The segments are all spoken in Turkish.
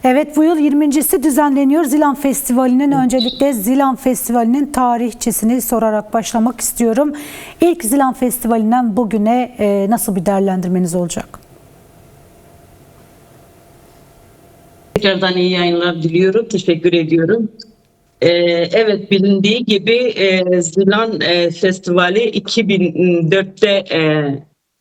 Evet, bu yıl 20.si düzenleniyor Zilan Festivali'nin. Öncelikle Zilan Festivali'nin tarihçesini sorarak başlamak istiyorum. İlk Zilan Festivali'nden bugüne nasıl bir değerlendirmeniz olacak? Tekrardan iyi yayınlar diliyorum. Teşekkür ediyorum. Evet, bilindiği gibi Zilan Festivali 2004'te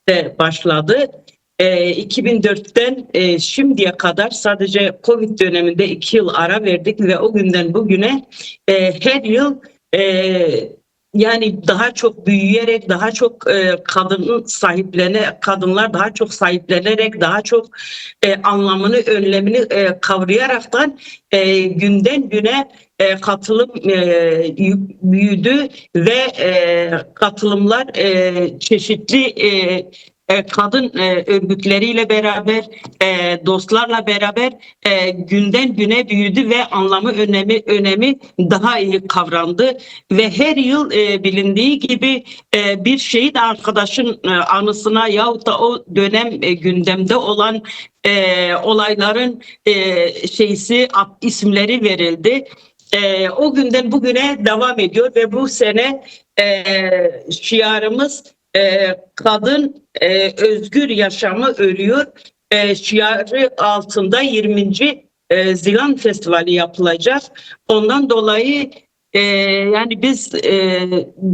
de başladı. 2004'ten şimdiye kadar sadece Covid döneminde 2 yıl ara verdik ve o günden bugüne her yıl yani daha çok büyüyerek, daha çok kadınlar daha çok sahiplenerek, daha çok anlamını, önlemini kavrayaraktan günden güne katılım büyüdü ve katılımlar çeşitli kadın örgütleriyle beraber, dostlarla beraber günden güne büyüdü ve anlamı, önemi daha iyi kavrandı ve her yıl bilindiği gibi bir şehit arkadaşın anısına yahut da o dönem gündemde olan olayların isimleri verildi. O günden bugüne devam ediyor ve bu sene şiarımız kadın özgür yaşamı örüyor. Şiarı altında 20. Zilan Festivali yapılacak. Ondan dolayı yani biz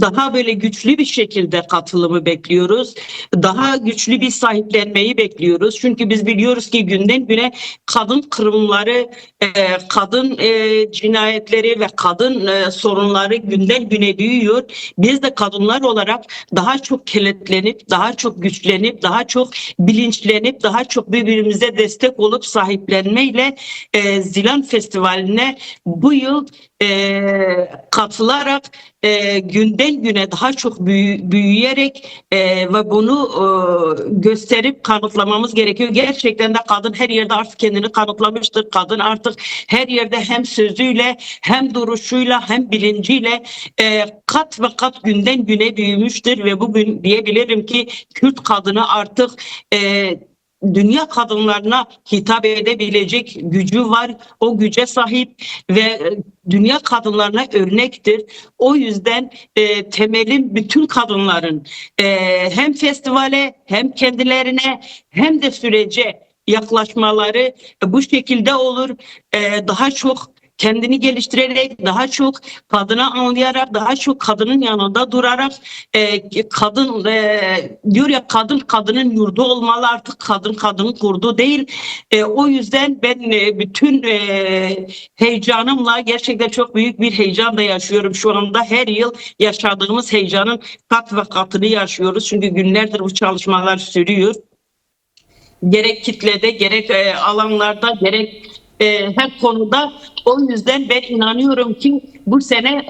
daha böyle güçlü bir şekilde katılımı bekliyoruz. Daha güçlü bir sahiplenmeyi bekliyoruz. Çünkü biz biliyoruz ki günden güne kadın kırımları, kadın cinayetleri ve kadın sorunları günden güne büyüyor. Biz de kadınlar olarak daha çok kilitlenip, daha çok güçlenip, daha çok bilinçlenip, daha çok birbirimize destek olup sahiplenmeyle Zilan Festivali'ne bu yıl katılarak günden güne daha çok büyüyerek ve bunu gösterip kanıtlamamız gerekiyor. Gerçekten de kadın her yerde artık kendini kanıtlamıştır. Kadın artık her yerde hem sözüyle hem duruşuyla hem bilinciyle kat ve kat günden güne büyümüştür ve bugün diyebilirim ki Kürt kadını artık dünya kadınlarına hitap edebilecek gücü var. O güce sahip ve dünya kadınlarına örnektir. O yüzden temelim bütün kadınların hem festivale hem kendilerine hem de sürece yaklaşmaları bu şekilde olur. Daha çok kendini geliştirerek, daha çok kadını anlayarak, daha çok kadının yanında durarak kadın diyor ya, kadının yurdu olmalı, artık kadının kurdu değil. O yüzden ben bütün heyecanımla gerçekten çok büyük bir heyecan da yaşıyorum şu anda. Her yıl yaşadığımız heyecanın kat ve katını yaşıyoruz. Çünkü günlerdir bu çalışmalar sürüyor. Gerek kitlede, gerek alanlarda, gerek her konuda. O yüzden ben inanıyorum ki bu sene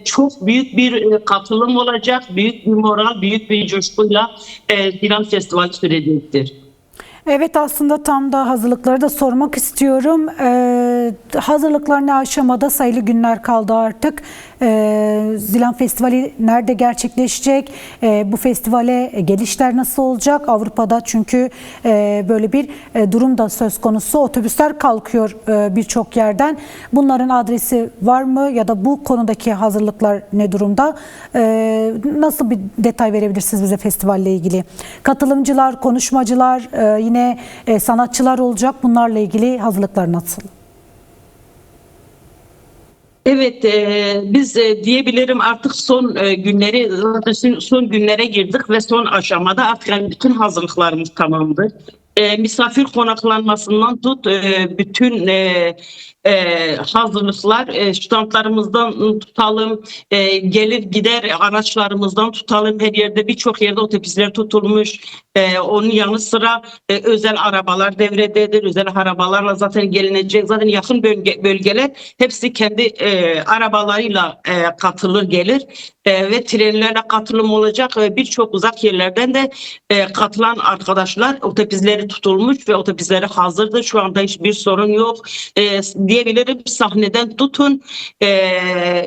çok büyük bir katılım olacak, büyük bir moral, büyük bir coşkuyla Zilan Festivali sürecektir. Evet, aslında tam da hazırlıkları da sormak istiyorum. Hazırlıklar ne aşamada? Sayılı günler kaldı artık. Zilan Festivali nerede gerçekleşecek? Bu festivale gelişler nasıl olacak? Avrupa'da çünkü böyle bir durum da söz konusu. Otobüsler kalkıyor birçok yerden. Bunların adresi var mı? Ya da bu konudaki hazırlıklar ne durumda? Nasıl bir detay verebilirsiniz bize festivalle ilgili? Katılımcılar, konuşmacılar, yine sanatçılar olacak. Bunlarla ilgili hazırlıklar nasıl? Evet, biz diyebilirim artık son günlere girdik ve son aşamada artık yani bütün hazırlıklarımız tamamdır. Misafir konaklanmasından tut bütün hazırlıklar, standlarımızdan tutalım, gelir gider araçlarımızdan tutalım, her yerde birçok yerde otobüsler tutulmuş. Onun yanı sıra özel arabalar devrededir. Özel arabalarla zaten gelinecek. Zaten yakın bölgeler hepsi kendi arabalarıyla katılır gelir ve trenlerle katılım olacak. Birçok uzak yerlerden de katılan arkadaşlar, otobüsleri tutulmuş ve otobüsleri hazırdır. Şu anda hiçbir sorun yok. Diyebilirim sahneden tutun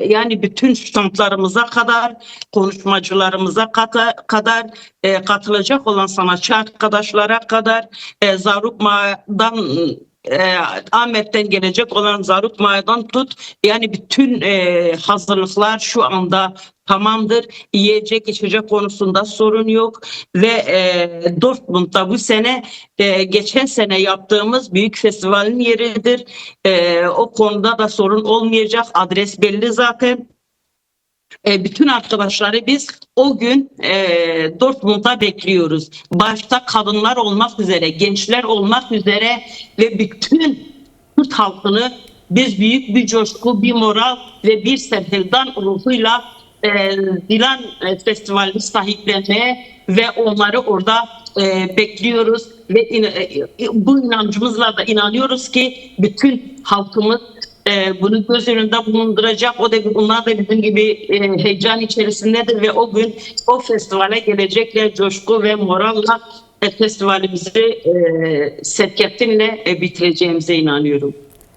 yani bütün standlarımıza kadar, konuşmacılarımıza kadar, katılacak olan sanatçı arkadaşlara kadar, Zarukma'dan Ahmet'ten gelecek olan Zarut Maya'dan tut, yani bütün hazırlıklar şu anda tamamdır. Yiyecek içecek konusunda sorun yok ve Dortmund'da bu sene geçen sene yaptığımız büyük festivalin yeridir. O konuda da sorun olmayacak. Adres belli zaten. Bütün arkadaşları biz o gün Dortmund'a bekliyoruz. Başta kadınlar olmak üzere, gençler olmak üzere ve bütün Kürt halkını biz büyük bir coşku, bir moral ve bir serhildan ruhuyla Dilan Festivali'ni sahiplenmeye ve onları orada bekliyoruz ve bu inancımızla da inanıyoruz ki bütün halkımız bunu göz önünde bulunduracak. Onlar da bizim gibi heyecan içerisindedir ve o gün o festivale gelecekler coşku ve moralla festivalimizi Sepkettin'le bitireceğimize inanıyorum.